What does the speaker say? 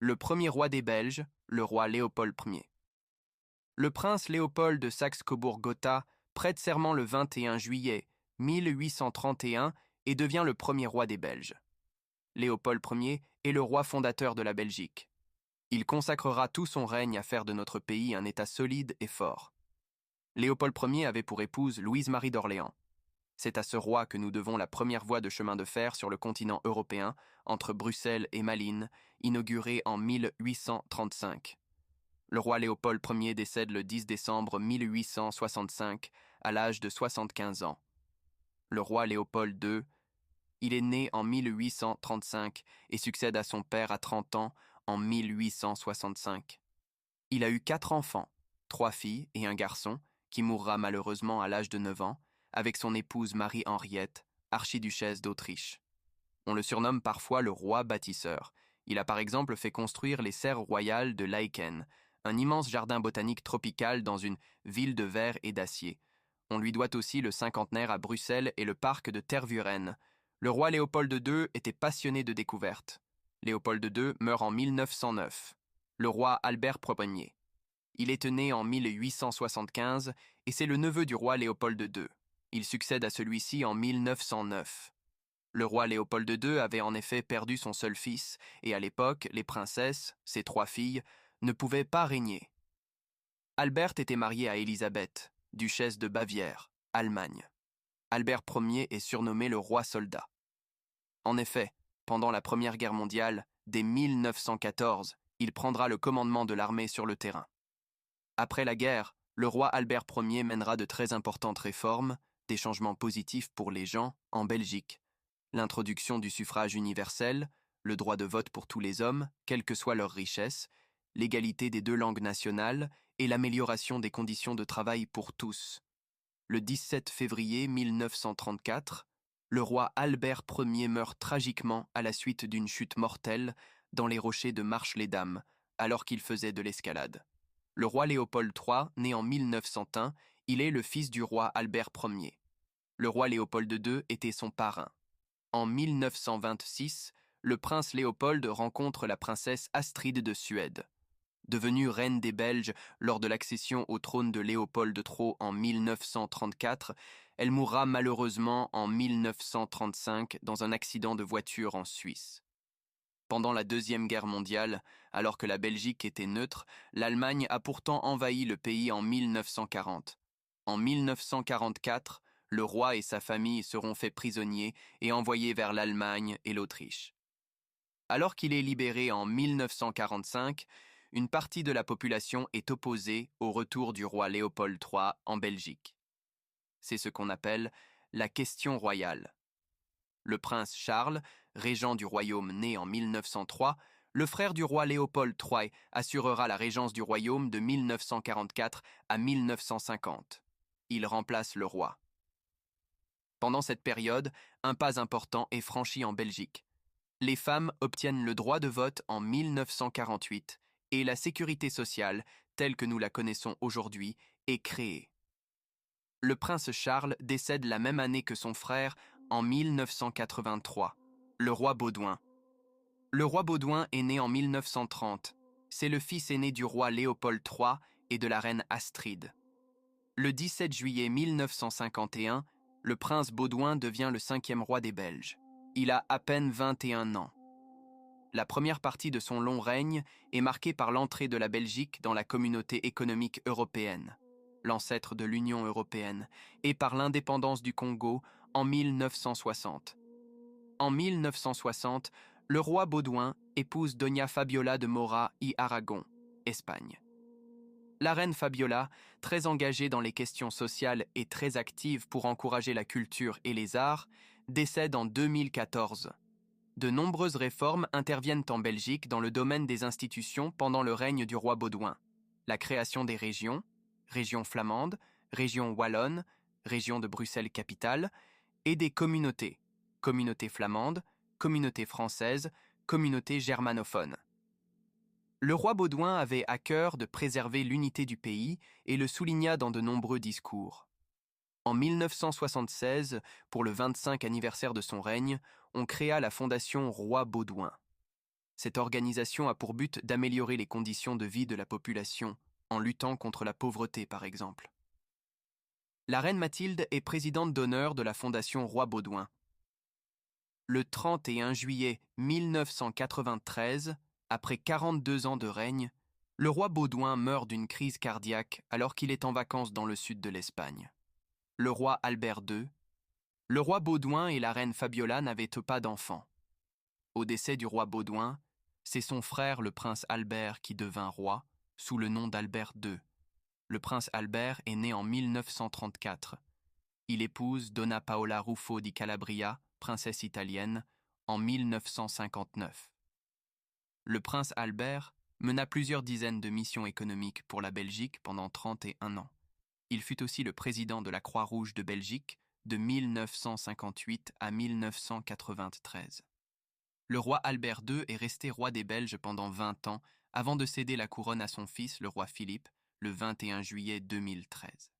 le premier roi des Belges, le roi Léopold Ier. Le prince Léopold de Saxe-Cobourg-Gotha prête serment le 21 juillet 1831 et devient le premier roi des Belges. Léopold Ier est le roi fondateur de la Belgique. Il consacrera tout son règne à faire de notre pays un État solide et fort. Léopold Ier avait pour épouse Louise-Marie d'Orléans. C'est à ce roi que nous devons la première voie de chemin de fer sur le continent européen, entre Bruxelles et Malines, inaugurée en 1835. Le roi Léopold Ier décède le 10 décembre 1865, à l'âge de 75 ans. Le roi Léopold II, il est né en 1835 et succède à son père à 30 ans en 1865. Il a eu 4 enfants, 3 filles et un garçon, qui mourra malheureusement à l'âge de 9 ans, avec son épouse Marie-Henriette, archiduchesse d'Autriche. On le surnomme parfois le roi bâtisseur. Il a par exemple fait construire les serres royales de Laeken, un immense jardin botanique tropical dans une ville de verre et d'acier. On lui doit aussi le cinquantenaire à Bruxelles et le parc de Tervuren. Le roi Léopold II était passionné de découvertes. Léopold II meurt en 1909. Le roi Albert Ier. Il est né en 1875 et c'est le neveu du roi Léopold II. Il succède à celui-ci en 1909. Le roi Léopold II avait en effet perdu son seul fils et à l'époque, les princesses, ses 3 filles, ne pouvaient pas régner. Albert était marié à Élisabeth, duchesse de Bavière, Allemagne. Albert Ier est surnommé le roi soldat. En effet, pendant la Première Guerre mondiale, dès 1914, il prendra le commandement de l'armée sur le terrain. Après la guerre, le roi Albert Ier mènera de très importantes réformes, des changements positifs pour les gens, en Belgique. L'introduction du suffrage universel, le droit de vote pour tous les hommes, quelle que soit leur richesse, l'égalité des 2 langues nationales et l'amélioration des conditions de travail pour tous. Le 17 février 1934, le roi Albert Ier meurt tragiquement à la suite d'une chute mortelle dans les rochers de Marche-les-Dames, alors qu'il faisait de l'escalade. Le roi Léopold III, né en 1901, il est le fils du roi Albert Ier. Le roi Léopold II était son parrain. En 1926, le prince Léopold rencontre la princesse Astrid de Suède. Devenue reine des Belges lors de l'accession au trône de Léopold III en 1934, elle mourra malheureusement en 1935 dans un accident de voiture en Suisse. Pendant la Deuxième Guerre mondiale, alors que la Belgique était neutre, l'Allemagne a pourtant envahi le pays en 1940. En 1944, le roi et sa famille seront faits prisonniers et envoyés vers l'Allemagne et l'Autriche. Alors qu'il est libéré en 1945, une partie de la population est opposée au retour du roi Léopold III en Belgique. C'est ce qu'on appelle la question royale. Le prince Charles, régent du royaume né en 1903, le frère du roi Léopold III assurera la régence du royaume de 1944 à 1950. Il remplace le roi. Pendant cette période, un pas important est franchi en Belgique. Les femmes obtiennent le droit de vote en 1948 et la sécurité sociale, telle que nous la connaissons aujourd'hui, est créée. Le prince Charles décède la même année que son frère en 1983, le roi Baudouin. Le roi Baudouin est né en 1930. C'est le fils aîné du roi Léopold III et de la reine Astrid. Le 17 juillet 1951, le prince Baudouin devient le 5e roi des Belges. Il a à peine 21 ans. La première partie de son long règne est marquée par l'entrée de la Belgique dans la communauté économique européenne, l'ancêtre de l'Union européenne, et par l'indépendance du Congo en 1960. En 1960, le roi Baudouin épouse Doña Fabiola de Mora y Aragon, Espagne. La reine Fabiola, très engagée dans les questions sociales et très active pour encourager la culture et les arts, décède en 2014. De nombreuses réformes interviennent en Belgique dans le domaine des institutions pendant le règne du roi Baudouin. La création des régions, région flamande, région wallonne, région de Bruxelles-Capitale, et des communautés, communauté flamande, communauté française, communauté germanophone. Le roi Baudouin avait à cœur de préserver l'unité du pays et le souligna dans de nombreux discours. En 1976, pour le 25 anniversaire de son règne, on créa la fondation Roi Baudouin. Cette organisation a pour but d'améliorer les conditions de vie de la population, en luttant contre la pauvreté par exemple. La reine Mathilde est présidente d'honneur de la Fondation Roi Baudouin. Le 31 juillet 1993, après 42 ans de règne, le roi Baudouin meurt d'une crise cardiaque alors qu'il est en vacances dans le sud de l'Espagne. Le roi Albert II, le roi Baudouin et la reine Fabiola n'avaient pas d'enfants. Au décès du roi Baudouin, c'est son frère le prince Albert qui devint roi, sous le nom d'Albert II. Le prince Albert est né en 1934. Il épouse Donna Paola Ruffo di Calabria, princesse italienne, en 1959. Le prince Albert mena plusieurs dizaines de missions économiques pour la Belgique pendant 31 ans. Il fut aussi le président de la Croix-Rouge de Belgique de 1958 à 1993. Le roi Albert II est resté roi des Belges pendant 20 ans avant de céder la couronne à son fils, le roi Philippe, le 21 juillet 2013.